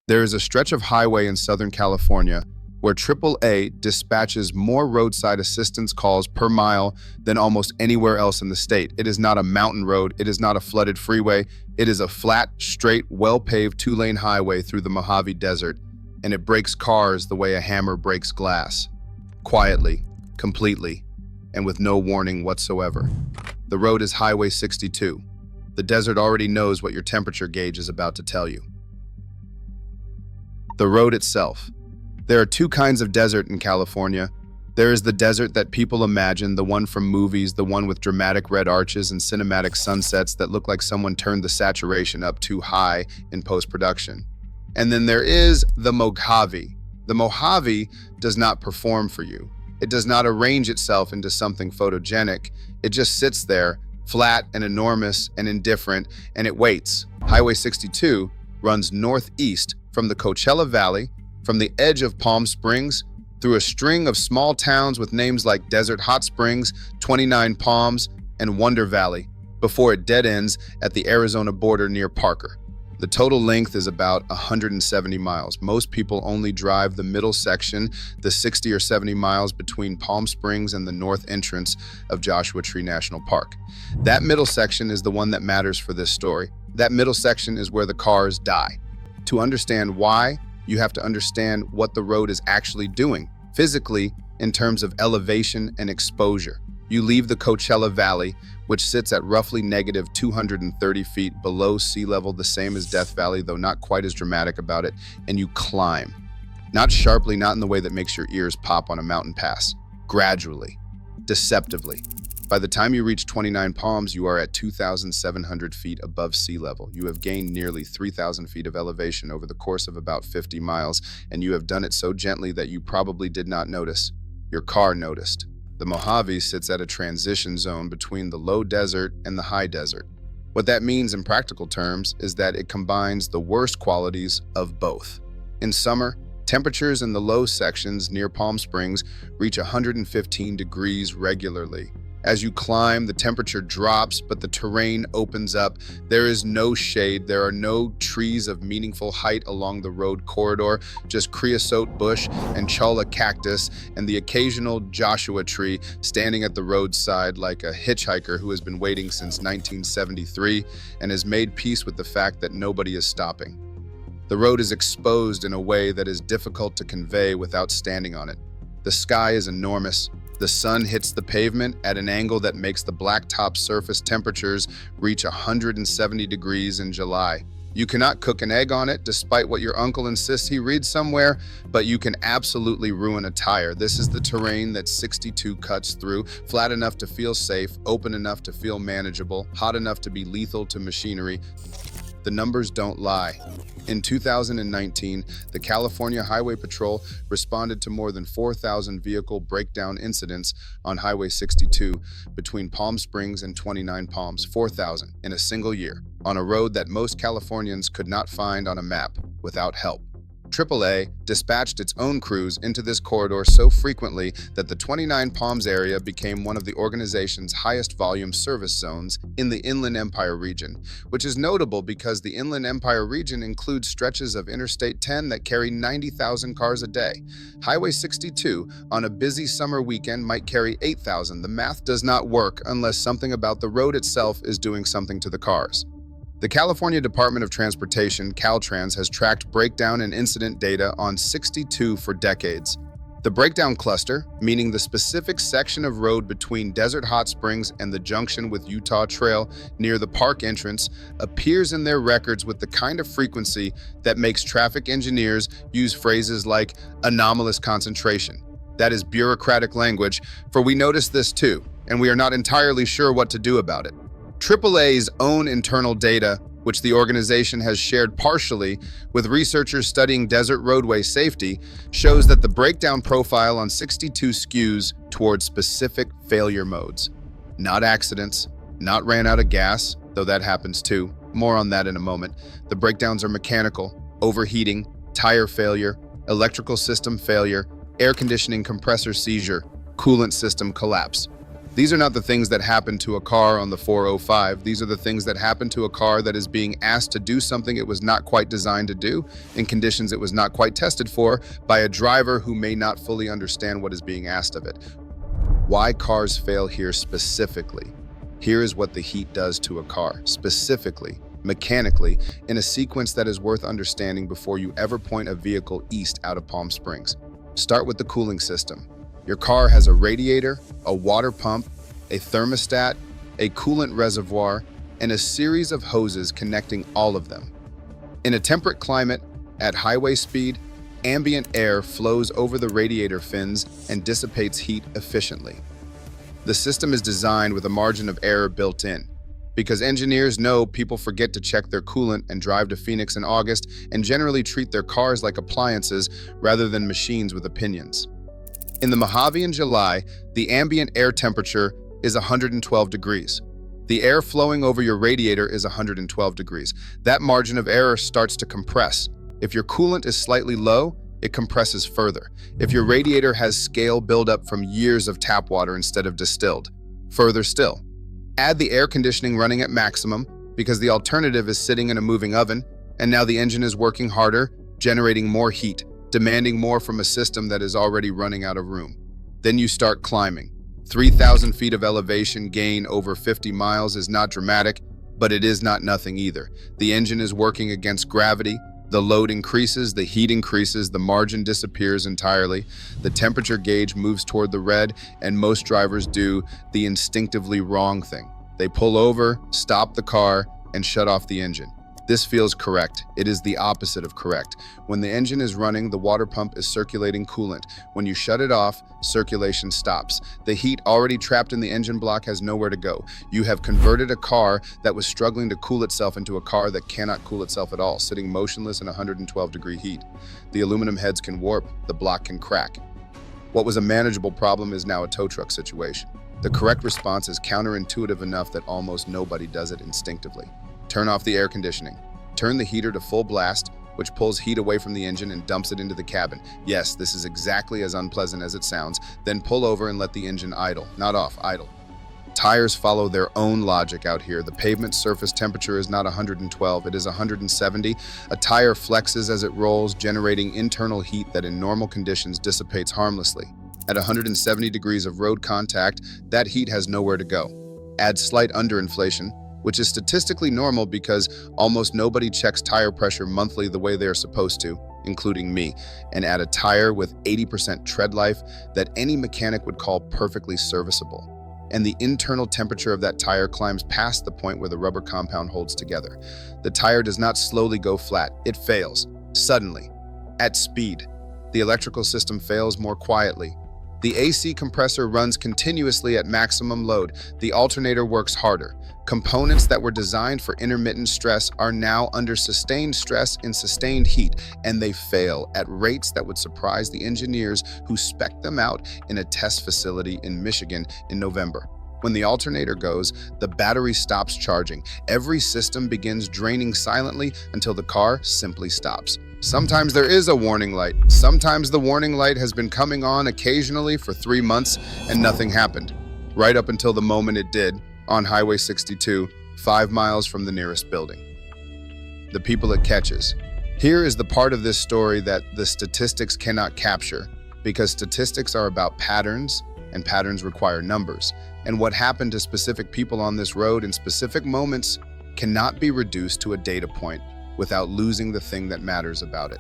There is a stretch of highway in Southern California where AAA dispatches more roadside assistance calls per mile than almost anywhere else in the state. It is not a mountain road. It is not a flooded freeway. It is a flat, straight, well-paved two-lane highway through the Mojave Desert, and it breaks cars the way a hammer breaks glass. Quietly, completely, and with no warning whatsoever. The road is Highway 62. The desert already knows what your temperature gauge is about to tell you. The road itself. There are two kinds of desert in California. There is the desert that people imagine, the one from movies, the one with dramatic red arches and cinematic sunsets that look like someone turned the saturation up too high in post-production. And then there is the Mojave. The Mojave does not perform for you. It does not arrange itself into something photogenic. It just sits there, flat and enormous and indifferent, and it waits. Highway 62 runs northeast from the Coachella Valley, from the edge of Palm Springs, through a string of small towns with names like Desert Hot Springs, 29 Palms, and Wonder Valley, before it dead ends at the Arizona border near Parker. The total length is about 170 miles. Most people only drive the middle section, the 60 or 70 miles between Palm Springs and the north entrance of Joshua Tree National Park. That middle section is the one that matters for this story. That middle section is where the cars die. To understand why, you have to understand what the road is actually doing, physically, in terms of elevation and exposure. You leave the Coachella Valley, which sits at roughly negative 230 feet below sea level, the same as Death Valley, though not quite as dramatic about it, and you climb. Not sharply, not in the way that makes your ears pop on a mountain pass. Gradually, deceptively. By the time you reach 29 Palms, you are at 2,700 feet above sea level. You have gained nearly 3,000 feet of elevation over the course of about 50 miles, and you have done it so gently that you probably did not notice. Your car noticed. The Mojave sits at a transition zone between the low desert and the high desert. What that means in practical terms is that it combines the worst qualities of both. In summer, temperatures in the low sections near Palm Springs reach 115 degrees regularly. As you climb, the temperature drops, but the terrain opens up. There is no shade. There are no trees of meaningful height along the road corridor, just creosote bush and cholla cactus and the occasional Joshua tree standing at the roadside like a hitchhiker who has been waiting since 1973 and has made peace with the fact that nobody is stopping. The road is exposed in a way that is difficult to convey without standing on it. The sky is enormous. The sun hits the pavement at an angle that makes the blacktop surface temperatures reach 170 degrees in July. You cannot cook an egg on it, despite what your uncle insists he reads somewhere, but you can absolutely ruin a tire. This is the terrain that 62 cuts through, flat enough to feel safe, open enough to feel manageable, hot enough to be lethal to machinery. The numbers don't lie. In 2019, the California Highway Patrol responded to more than 4,000 vehicle breakdown incidents on Highway 62 between Palm Springs and 29 Palms, 4,000 in a single year, on a road that most Californians could not find on a map without help. AAA dispatched its own crews into this corridor so frequently that the 29 Palms area became one of the organization's highest volume service zones in the Inland Empire region, which is notable because the Inland Empire region includes stretches of Interstate 10 that carry 90,000 cars a day. Highway 62 on a busy summer weekend might carry 8,000. The math does not work unless something about the road itself is doing something to the cars. The California Department of Transportation, Caltrans, has tracked breakdown and incident data on 62 for decades. The breakdown cluster, meaning the specific section of road between Desert Hot Springs and the junction with Utah Trail near the park entrance, appears in their records with the kind of frequency that makes traffic engineers use phrases like anomalous concentration. That is bureaucratic language, for we notice this too, and we are not entirely sure what to do about it. AAA's own internal data, which the organization has shared partially with researchers studying desert roadway safety, shows that the breakdown profile on 62 skews towards specific failure modes. Not accidents, not ran out of gas, though that happens too. More on that in a moment. The breakdowns are mechanical, overheating, tire failure, electrical system failure, air conditioning compressor seizure, coolant system collapse. These are not the things that happen to a car on the 405. These are the things that happen to a car that is being asked to do something it was not quite designed to do, in conditions it was not quite tested for, by a driver who may not fully understand what is being asked of it. Why cars fail here specifically? Here is what the heat does to a car, specifically, mechanically, in a sequence that is worth understanding before you ever point a vehicle east out of Palm Springs. Start with the cooling system. Your car has a radiator, a water pump, a thermostat, a coolant reservoir, and a series of hoses connecting all of them. In a temperate climate, at highway speed, ambient air flows over the radiator fins and dissipates heat efficiently. The system is designed with a margin of error built in, because engineers know people forget to check their coolant and drive to Phoenix in August and generally treat their cars like appliances rather than machines with opinions. In the Mojave in July, the ambient air temperature is 112 degrees. The air flowing over your radiator is 112 degrees. That margin of error starts to compress. If your coolant is slightly low, it compresses further. If your radiator has scale buildup from years of tap water instead of distilled, further still. Add the air conditioning running at maximum, because the alternative is sitting in a moving oven, and now the engine is working harder, generating more heat, demanding more from a system that is already running out of room. Then you start climbing. 3,000 feet of elevation gain over 50 miles is not dramatic, but it is not nothing either. The engine is working against gravity. The load increases, the heat increases, the margin disappears entirely. The temperature gauge moves toward the red, and most drivers do the instinctively wrong thing. They pull over, stop the car, and shut off the engine. This feels correct. It is the opposite of correct. When the engine is running, the water pump is circulating coolant. When you shut it off, circulation stops. The heat already trapped in the engine block has nowhere to go. You have converted a car that was struggling to cool itself into a car that cannot cool itself at all, sitting motionless in 112-degree heat. The aluminum heads can warp, the block can crack. What was a manageable problem is now a tow truck situation. The correct response is counterintuitive enough that almost nobody does it instinctively. Turn off the air conditioning. Turn the heater to full blast, which pulls heat away from the engine and dumps it into the cabin. Yes, this is exactly as unpleasant as it sounds. Then pull over and let the engine idle. Not off, idle. Tires follow their own logic out here. The pavement surface temperature is not 112, it is 170. A tire flexes as it rolls, generating internal heat that in normal conditions dissipates harmlessly. At 170 degrees of road contact, that heat has nowhere to go. Add slight underinflation, which is statistically normal because almost nobody checks tire pressure monthly the way they are supposed to, including me, and add a tire with 80% tread life that any mechanic would call perfectly serviceable. And the internal temperature of that tire climbs past the point where the rubber compound holds together. The tire does not slowly go flat, it fails, suddenly, at speed. The electrical system fails more quietly. The AC compressor runs continuously at maximum load. The alternator works harder. Components that were designed for intermittent stress are now under sustained stress in sustained heat, and they fail at rates that would surprise the engineers who spec'd them out in a test facility in Michigan in November. When the alternator goes, the battery stops charging. Every system begins draining silently until the car simply stops. Sometimes there is a warning light. Sometimes the warning light has been coming on occasionally for 3 months and nothing happened. Right up until the moment it did, on Highway 62, 5 miles from the nearest building. The people it catches. Here is the part of this story that the statistics cannot capture, because statistics are about patterns, and patterns require numbers. And what happened to specific people on this road in specific moments cannot be reduced to a data point without losing the thing that matters about it.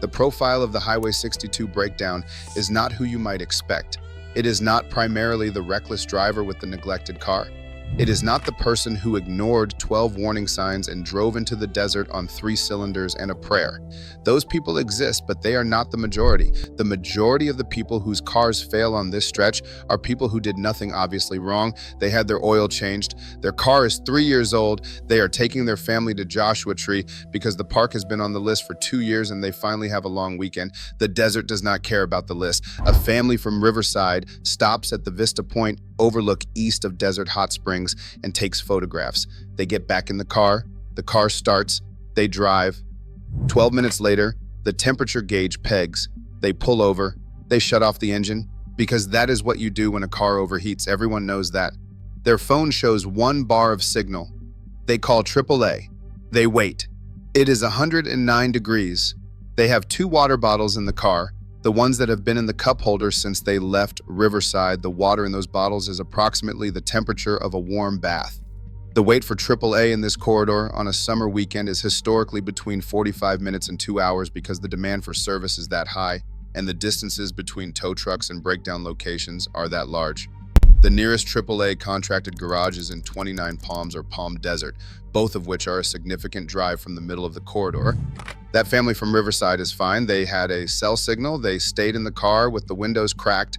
The profile of the Highway 62 breakdown is not who you might expect. It is not primarily the reckless driver with the neglected car. It is not the person who ignored 12 warning signs and drove into the desert on 3 cylinders and a prayer. Those people exist, but they are not the majority. The majority of the people whose cars fail on this stretch are people who did nothing obviously wrong. They had their oil changed. Their car is 3 years old. They are taking their family to Joshua Tree because the park has been on the list for 2 years and they finally have a long weekend. The desert does not care about the list. A family from Riverside stops at the Vista Point overlook east of Desert Hot Springs and takes photographs. They get back in the car starts, they drive. 12 minutes later, the temperature gauge pegs. They pull over, they shut off the engine, because that is what you do when a car overheats. Everyone knows that. Their phone shows 1 bar of signal. They call AAA. They wait. It is 109 degrees. They have 2 water bottles in the car, the ones that have been in the cup holder since they left Riverside. The water in those bottles is approximately the temperature of a warm bath. The wait for AAA in this corridor on a summer weekend is historically between 45 minutes and 2 hours because the demand for service is that high and the distances between tow trucks and breakdown locations are that large. The nearest AAA contracted garage is in 29 Palms or Palm Desert, both of which are a significant drive from the middle of the corridor. That family from Riverside is fine. They had a cell signal. They stayed in the car with the windows cracked.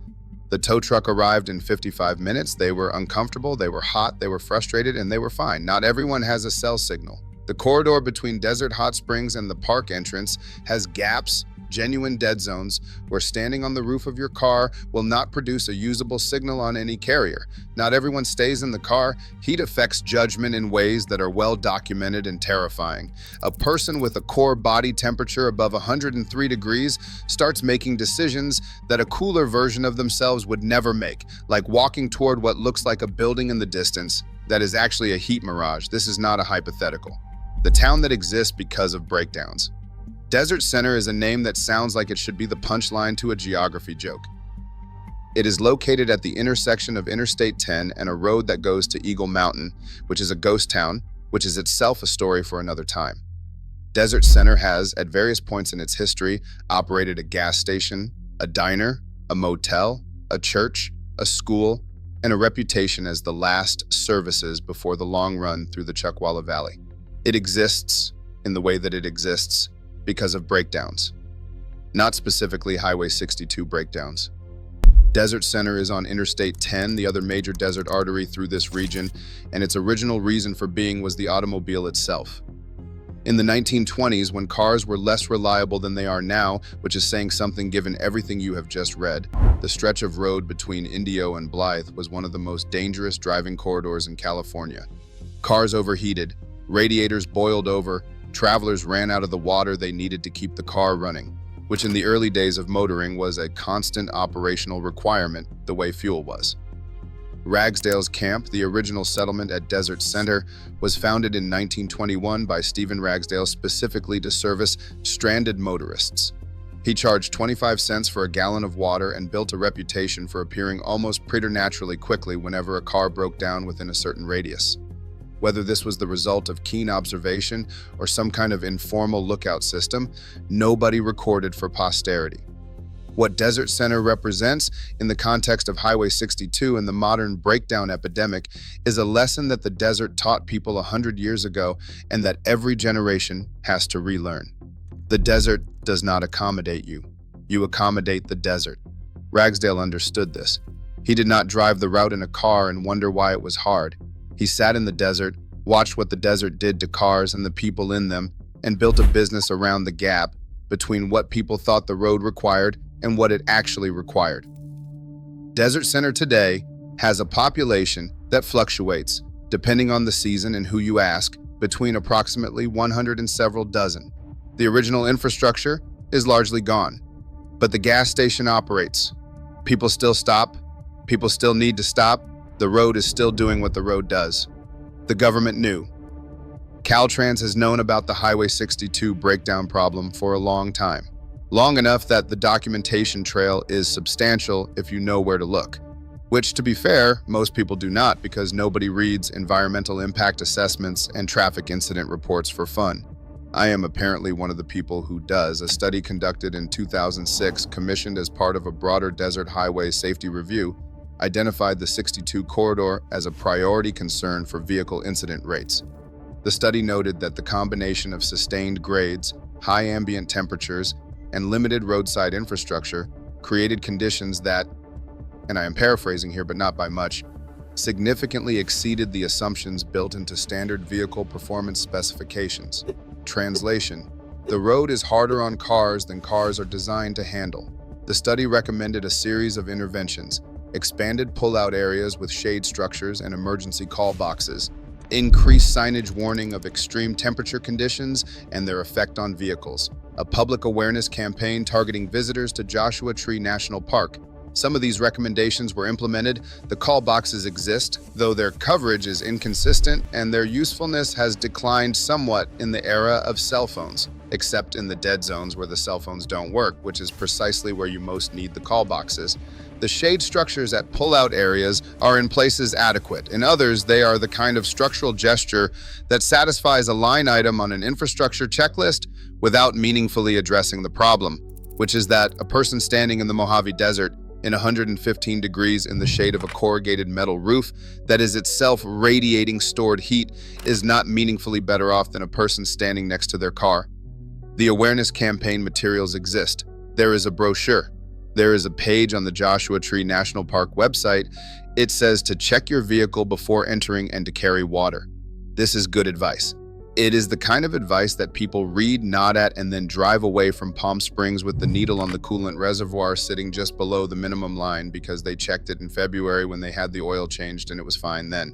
The tow truck arrived in 55 minutes. They were uncomfortable, they were hot, they were frustrated, and they were fine. Not everyone has a cell signal. The corridor between Desert Hot Springs and the park entrance has gaps, genuine dead zones, where standing on the roof of your car will not produce a usable signal on any carrier. Not everyone stays in the car. Heat affects judgment in ways that are well documented and terrifying. A person with a core body temperature above 103 degrees starts making decisions that a cooler version of themselves would never make, like walking toward what looks like a building in the distance that is actually a heat mirage. This is not a hypothetical. The town that exists because of breakdowns. Desert Center is a name that sounds like it should be the punchline to a geography joke. It is located at the intersection of Interstate 10 and a road that goes to Eagle Mountain, which is a ghost town, which is itself a story for another time. Desert Center has, at various points in its history, operated a gas station, a diner, a motel, a church, a school, and a reputation as the last services before the long run through the Chuckwalla Valley. It exists in the way that it exists because of breakdowns, not specifically Highway 62 breakdowns. Desert Center is on Interstate 10, the other major desert artery through this region, and its original reason for being was the automobile itself. In the 1920s, when cars were less reliable than they are now, which is saying something given everything you have just read, the stretch of road between Indio and Blythe was one of the most dangerous driving corridors in California. Cars overheated, radiators boiled over, travelers ran out of the water they needed to keep the car running, which in the early days of motoring was a constant operational requirement the way fuel was. Ragsdale's Camp, the original settlement at Desert Center, was founded in 1921 by Stephen Ragsdale specifically to service stranded motorists. He charged 25 cents for a gallon of water and built a reputation for appearing almost preternaturally quickly whenever a car broke down within a certain radius. Whether this was the result of keen observation or some kind of informal lookout system, nobody recorded for posterity. What Desert Center represents in the context of Highway 62 and the modern breakdown epidemic is a lesson that the desert taught people 100 years ago and that every generation has to relearn. The desert does not accommodate you. You accommodate the desert. Ragsdale understood this. He did not drive the route in a car and wonder why it was hard. He sat in the desert, watched what the desert did to cars and the people in them, and built a business around the gap between what people thought the road required and what it actually required. Desert Center today has a population that fluctuates, depending on the season and who you ask, between approximately 100 and several dozen. The original infrastructure is largely gone, but the gas station operates. People still stop. People still need to stop. The road is still doing what the road does. The government knew. Caltrans has known about the Highway 62 breakdown problem for a long time. Long enough that the documentation trail is substantial if you know where to look. Which, to be fair, most people do not because nobody reads environmental impact assessments and traffic incident reports for fun. I am apparently one of the people who does. A study conducted in 2006, commissioned as part of a broader desert highway safety review, identified the 62 corridor as a priority concern for vehicle incident rates. The study noted that the combination of sustained grades, high ambient temperatures, and limited roadside infrastructure created conditions that, and I am paraphrasing here but not by much, significantly exceeded the assumptions built into standard vehicle performance specifications. Translation: the road is harder on cars than cars are designed to handle. The study recommended a series of interventions: expanded pull-out areas with shade structures and emergency call boxes, increased signage warning of extreme temperature conditions and their effect on vehicles, a public awareness campaign targeting visitors to Joshua Tree National Park, Some of these recommendations were implemented. The call boxes exist, though their coverage is inconsistent and their usefulness has declined somewhat in the era of cell phones, except in the dead zones where the cell phones don't work, which is precisely where you most need the call boxes. The shade structures at pull-out areas are in places adequate. In others, they are the kind of structural gesture that satisfies a line item on an infrastructure checklist without meaningfully addressing the problem, which is that a person standing in the Mojave Desert in 115 degrees in the shade of a corrugated metal roof that is itself radiating stored heat is not meaningfully better off than a person standing next to their car. The awareness campaign materials exist. There is a brochure. There is a page on the Joshua Tree National Park website. It says to check your vehicle before entering and to carry water. This is good advice. It is the kind of advice that people read, nod at, and then drive away from Palm Springs with the needle on the coolant reservoir sitting just below the minimum line because they checked it in February when they had the oil changed and it was fine then.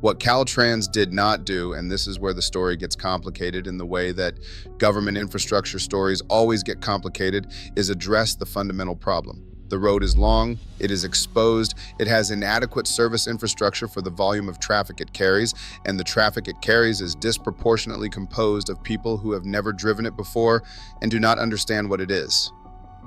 What Caltrans did not do, and this is where the story gets complicated in the way that government infrastructure stories always get complicated, is address the fundamental problem. The road is long, it is exposed, it has inadequate service infrastructure for the volume of traffic it carries, and the traffic it carries is disproportionately composed of people who have never driven it before and do not understand what it is.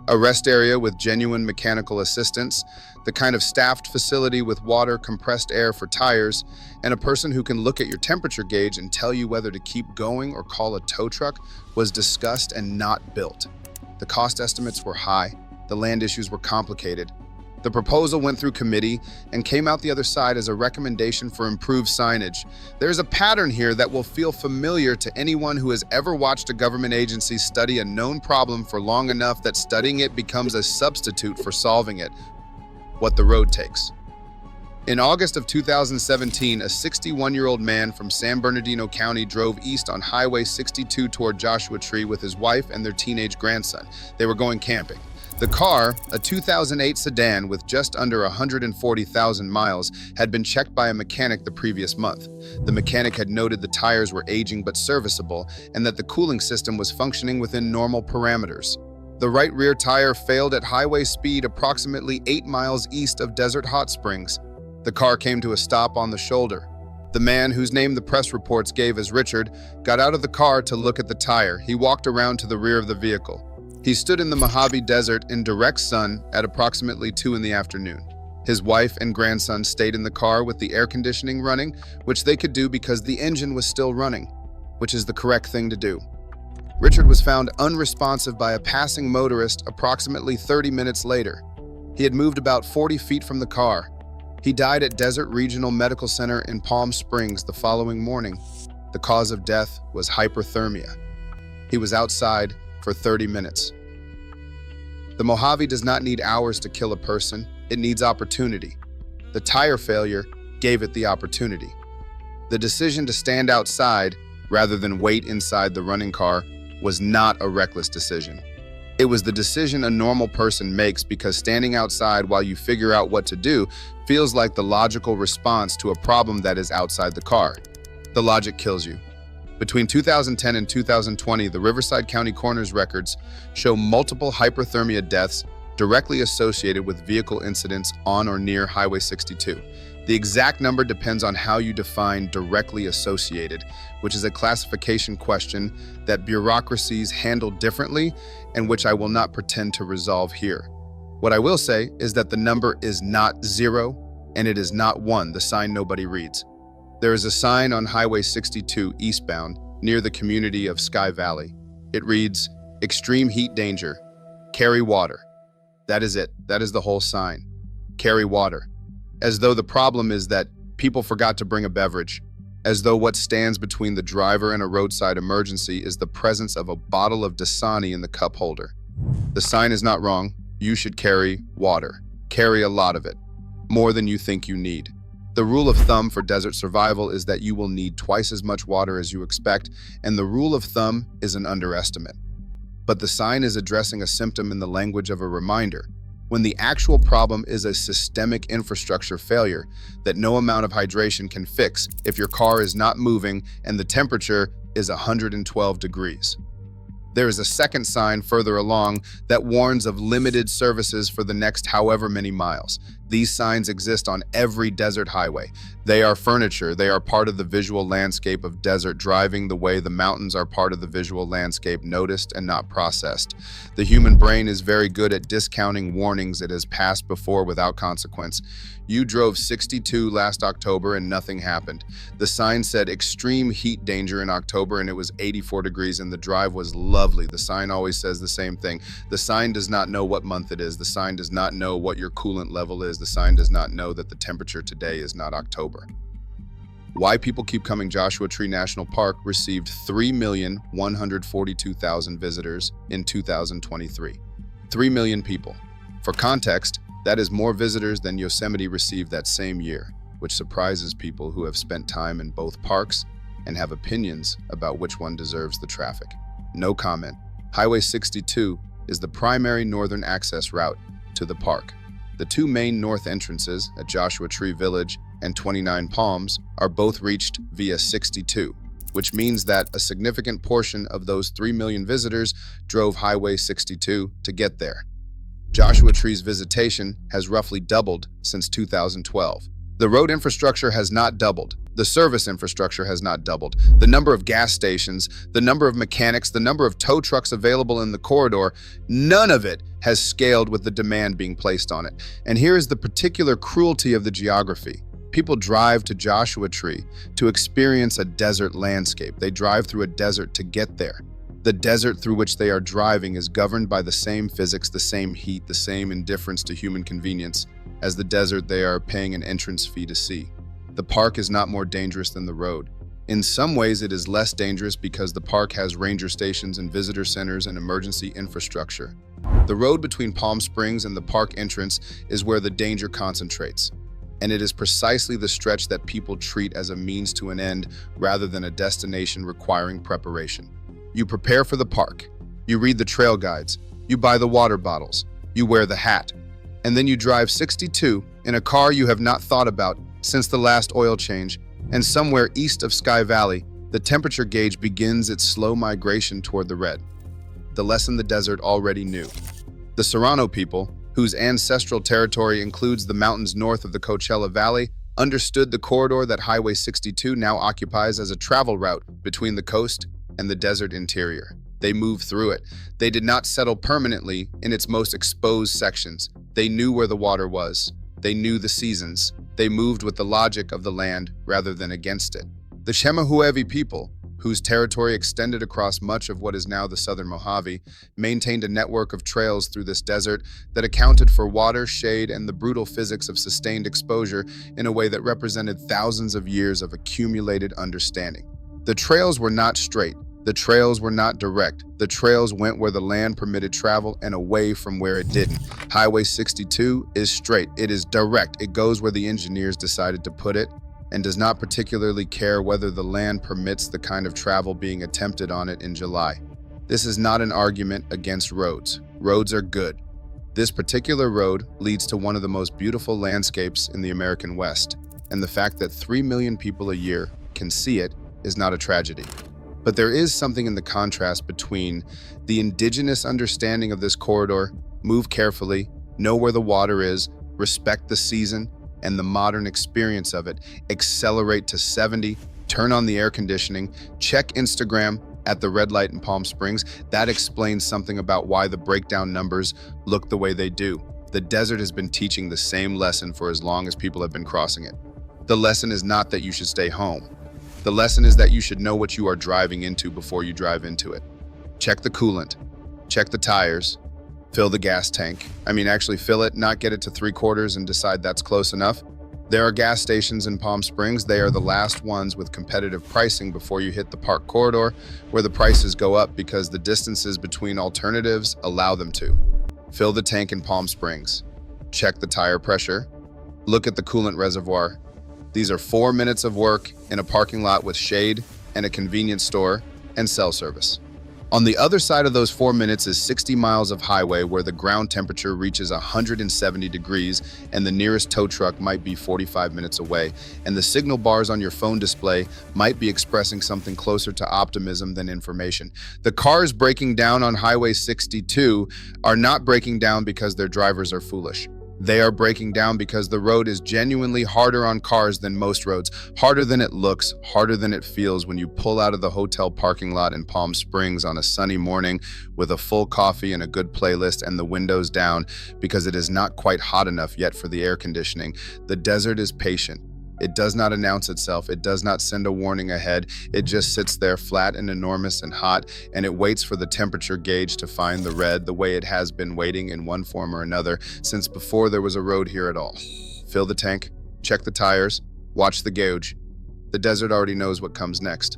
A rest area with genuine mechanical assistance, the kind of staffed facility with water, compressed air for tires, and a person who can look at your temperature gauge and tell you whether to keep going or call a tow truck was discussed and not built. The cost estimates were high. The land issues were complicated. The proposal went through committee and came out the other side as a recommendation for improved signage. There's a pattern here that will feel familiar to anyone who has ever watched a government agency study a known problem for long enough that studying it becomes a substitute for solving it. What the road takes. In August of 2017, a 61-year-old man from San Bernardino County drove east on Highway 62 toward Joshua Tree with his wife and their teenage grandson. They were going camping. The car, a 2008 sedan with just under 140,000 miles, had been checked by a mechanic the previous month. The mechanic had noted the tires were aging but serviceable and that the cooling system was functioning within normal parameters. The right rear tire failed at highway speed approximately 8 miles east of Desert Hot Springs. The car came to a stop on the shoulder. The man, whose name the press reports gave as Richard, got out of the car to look at the tire. He walked around to the rear of the vehicle. He stood in the Mojave Desert in direct sun at approximately 2 in the afternoon. His wife and grandson stayed in the car with the air conditioning running, which they could do because the engine was still running, which is the correct thing to do. Richard was found unresponsive by a passing motorist approximately 30 minutes later. He had moved about 40 feet from the car. He died at Desert Regional Medical Center in Palm Springs the following morning. The cause of death was hyperthermia. He was outside for 30 minutes. The Mojave does not need hours to kill a person, it needs opportunity. The tire failure gave it the opportunity. The decision to stand outside rather than wait inside the running car was not a reckless decision. It was the decision a normal person makes because standing outside while you figure out what to do feels like the logical response to a problem that is outside the car. The logic kills you. Between 2010 and 2020, the Riverside County Coroner's records show multiple hyperthermia deaths directly associated with vehicle incidents on or near Highway 62. The exact number depends on how you define directly associated, which is a classification question that bureaucracies handle differently and which I will not pretend to resolve here. What I will say is that the number is not 0 and it is not 1, the sign nobody reads. There is a sign on Highway 62 eastbound near the community of Sky Valley. It reads, "Extreme heat danger. Carry water." That is it. That is the whole sign. Carry water. As though the problem is that people forgot to bring a beverage. As though what stands between the driver and a roadside emergency is the presence of a bottle of Dasani in the cup holder. The sign is not wrong. You should carry water. Carry a lot of it. More than you think you need. The rule of thumb for desert survival is that you will need twice as much water as you expect, and the rule of thumb is an underestimate. But the sign is addressing a symptom in the language of a reminder, when the actual problem is a systemic infrastructure failure that no amount of hydration can fix if your car is not moving and the temperature is 112 degrees. There is a second sign further along that warns of limited services for the next however many miles. These signs exist on every desert highway. They are furniture. They are part of the visual landscape of desert driving the way the mountains are part of the visual landscape, noticed and not processed. The human brain is very good at discounting warnings it has passed before without consequence. You drove 62 last October and nothing happened. The sign said extreme heat danger in October and it was 84 degrees and the drive was lovely. The sign always says the same thing. The sign does not know what month it is. The sign does not know what your coolant level is. The sign does not know that the temperature today is not October. Why people keep coming. Joshua Tree National Park received 3,142,000 visitors in 2023. 3 million people. For context, that is more visitors than Yosemite received that same year, which surprises people who have spent time in both parks and have opinions about which one deserves the traffic. No comment. Highway 62 is the primary northern access route to the park. The two main north entrances at Joshua Tree Village and 29 Palms are both reached via 62, which means that a significant portion of those 3 million visitors drove Highway 62 to get there. Joshua Tree's visitation has roughly doubled since 2012. The road infrastructure has not doubled. The service infrastructure has not doubled. The number of gas stations, the number of mechanics, the number of tow trucks available in the corridor, none of it has scaled with the demand being placed on it. And here is the particular cruelty of the geography. People drive to Joshua Tree to experience a desert landscape. They drive through a desert to get there. The desert through which they are driving is governed by the same physics, the same heat, the same indifference to human convenience as the desert they are paying an entrance fee to see. The park is not more dangerous than the road. In some ways, it is less dangerous because the park has ranger stations and visitor centers and emergency infrastructure. The road between Palm Springs and the park entrance is where the danger concentrates. And it is precisely the stretch that people treat as a means to an end rather than a destination requiring preparation. You prepare for the park, you read the trail guides, you buy the water bottles, you wear the hat, and then you drive 62 in a car you have not thought about since the last oil change, and somewhere east of Sky Valley, the temperature gauge begins its slow migration toward the red. The lesson the desert already knew. The Serrano people, whose ancestral territory includes the mountains north of the Coachella Valley, understood the corridor that Highway 62 now occupies as a travel route between the coast and the desert interior. They moved through it. They did not settle permanently in its most exposed sections. They knew where the water was. They knew the seasons. They moved with the logic of the land rather than against it. The Chemehuevi people, whose territory extended across much of what is now the southern Mojave, maintained a network of trails through this desert that accounted for water, shade, and the brutal physics of sustained exposure in a way that represented thousands of years of accumulated understanding. The trails were not straight. The trails were not direct. The trails went where the land permitted travel and away from where it didn't. Highway 62 is straight. It is direct. It goes where the engineers decided to put it and does not particularly care whether the land permits the kind of travel being attempted on it in July. This is not an argument against roads. Roads are good. This particular road leads to one of the most beautiful landscapes in the American West, and the fact that 3 million people a year can see it is not a tragedy. But there is something in the contrast between the indigenous understanding of this corridor, move carefully, know where the water is, respect the season, and the modern experience of it, accelerate to 70, turn on the air conditioning, check Instagram at the red light in Palm Springs. That explains something about why the breakdown numbers look the way they do. The desert has been teaching the same lesson for as long as people have been crossing it. The lesson is not that you should stay home. The lesson is that you should know what you are driving into before you drive into it. Check the coolant, check the tires, fill the gas tank. Actually fill it, not get it to 3/4 and decide that's close enough. There are gas stations in Palm Springs. They are the last ones with competitive pricing before you hit the park corridor, where the prices go up because the distances between alternatives allow them to. Fill the tank in Palm Springs. Check the tire pressure. Look at the coolant reservoir. These are 4 minutes of work in a parking lot with shade and a convenience store and cell service. On the other side of those 4 minutes is 60 miles of highway where the ground temperature reaches 170 degrees and the nearest tow truck might be 45 minutes away, and the signal bars on your phone display might be expressing something closer to optimism than information. The cars breaking down on Highway 62 are not breaking down because their drivers are foolish. They are breaking down because the road is genuinely harder on cars than most roads, harder than it looks, harder than it feels when you pull out of the hotel parking lot in Palm Springs on a sunny morning with a full coffee and a good playlist and the windows down because it is not quite hot enough yet for the air conditioning. The desert is patient. It does not announce itself. It does not send a warning ahead. It just sits there flat and enormous and hot, and it waits for the temperature gauge to find the red the way it has been waiting in one form or another since before there was a road here at all. Fill the tank, check the tires, watch the gauge. The desert already knows what comes next.